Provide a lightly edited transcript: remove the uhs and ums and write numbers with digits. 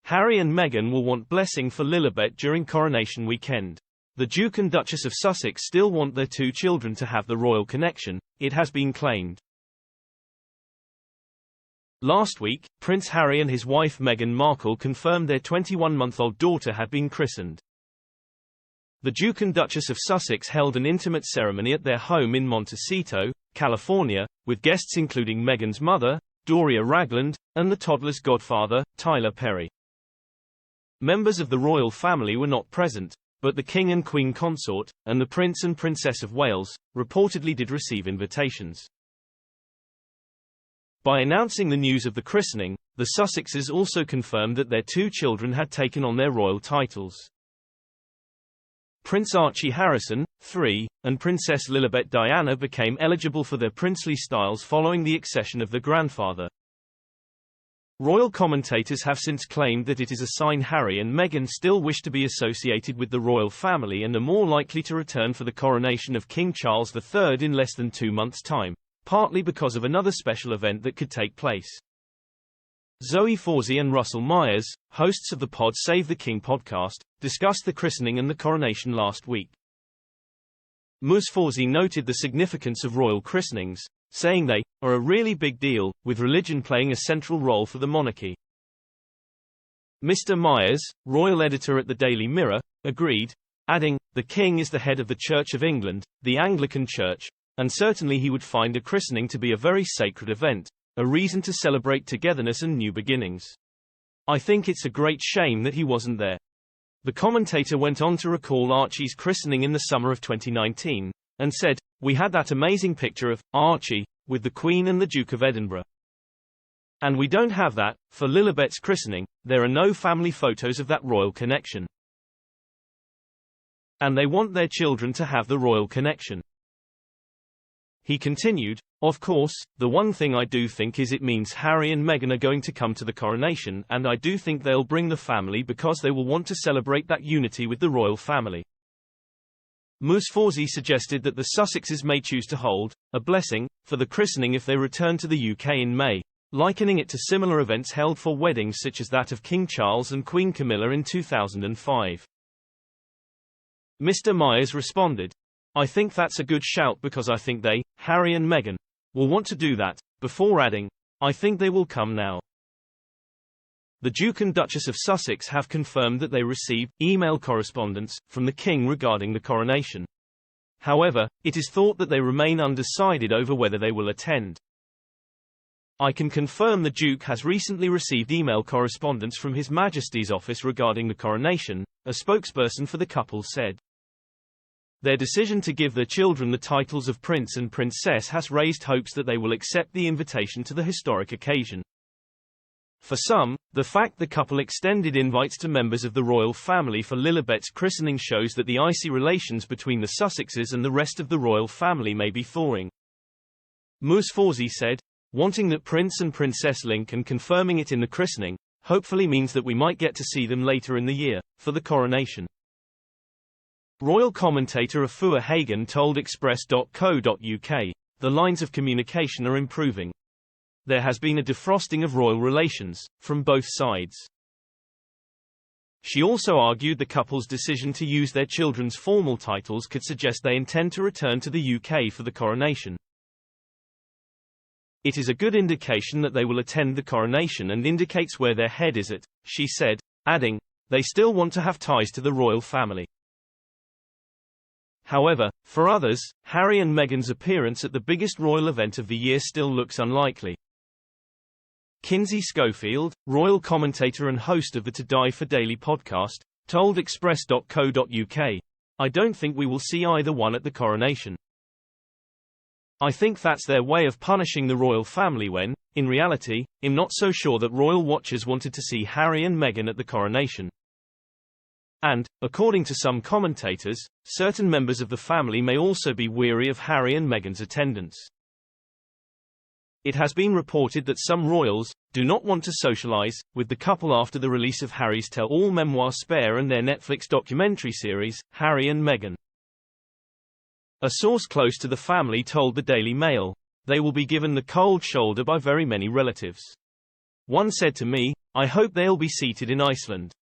Harry and Meghan will want blessing for Lilibet during Coronation weekend. The Duke and Duchess of Sussex still want their two children to have the royal connection, it has been claimed. Last week, Prince Harry and his wife Meghan Markle confirmed their 21-month-old daughter had been christened. The Duke and Duchess of Sussex held an intimate ceremony at their home in Montecito, California, with guests including Meghan's mother, Doria Ragland, and the toddler's godfather, Tyler Perry. Members of the royal family were not present, but the King and Queen consort, and the Prince and Princess of Wales, reportedly did receive invitations. By announcing the news of the christening, the Sussexes also confirmed that their two children had taken on their royal titles. Prince Archie Harrison, 3, and Princess Lilibet Diana became eligible for their princely styles following the accession of the grandfather. Royal commentators have since claimed that it is a sign Harry and Meghan still wish to be associated with the royal family and are more likely to return for the coronation of King Charles III in less than 2 months' time, partly because of another special event that could take place. Zoe Fawzy and Russell Myers, hosts of the Pod Save the King podcast, discussed the christening and the coronation last week. Ms. Fawzy noted the significance of royal christenings, saying they are a really big deal, with religion playing a central role for the monarchy. Mr. Myers, royal editor at the Daily Mirror, agreed, adding, "The King is the head of the Church of England, the Anglican Church, and certainly he would find a christening to be a very sacred event, a reason to celebrate togetherness and new beginnings. I think it's a great shame that he wasn't there." The commentator went on to recall Archie's christening in the summer of 2019, and said, "We had that amazing picture of Archie with the Queen and the Duke of Edinburgh. And we don't have that for Lilibet's christening. There are no family photos of that royal connection. And they want their children to have the royal connection." He continued, "Of course, the one thing I do think is it means Harry and Meghan are going to come to the coronation, and I do think they'll bring the family because they will want to celebrate that unity with the royal family." Ms. Fawzy suggested that the Sussexes may choose to hold a blessing for the christening if they return to the UK in May, likening it to similar events held for weddings such as that of King Charles and Queen Camilla in 2005. Mr. Myers responded, "I think that's a good shout because I think they, Harry and Meghan, will want to do that," before adding, "I think they will come now." The Duke and Duchess of Sussex have confirmed that they received email correspondence from the King regarding the coronation. However, it is thought that they remain undecided over whether they will attend. "I can confirm the Duke has recently received email correspondence from His Majesty's office regarding the coronation," a spokesperson for the couple said. Their decision to give their children the titles of Prince and Princess has raised hopes that they will accept the invitation to the historic occasion. For some, the fact the couple extended invites to members of the royal family for Lilibet's christening shows that the icy relations between the Sussexes and the rest of the royal family may be thawing. Ms. Fawzy said, "Wanting that Prince and Princess link and confirming it in the christening, hopefully means that we might get to see them later in the year, for the coronation." Royal commentator Afua Hagan told Express.co.uk, "The lines of communication are improving. There has been a defrosting of royal relations, from both sides." She also argued the couple's decision to use their children's formal titles could suggest they intend to return to the UK for the coronation. "It is a good indication that they will attend the coronation and indicates where their head is at," she said, adding, "They still want to have ties to the royal family." However, for others, Harry and Meghan's appearance at the biggest royal event of the year still looks unlikely. Kinsey Schofield, royal commentator and host of the To Die For Daily podcast, told Express.co.uk, "I don't think we will see either one at the coronation. I think that's their way of punishing the royal family when, in reality, I'm not so sure that royal watchers wanted to see Harry and Meghan at the coronation." And, according to some commentators, certain members of the family may also be weary of Harry and Meghan's attendance. It has been reported that some royals do not want to socialize with the couple after the release of Harry's tell-all memoir Spare and their Netflix documentary series, Harry and Meghan. A source close to the family told the Daily Mail, "They will be given the cold shoulder by very many relatives. One said to me, I hope they'll be seated in Iceland.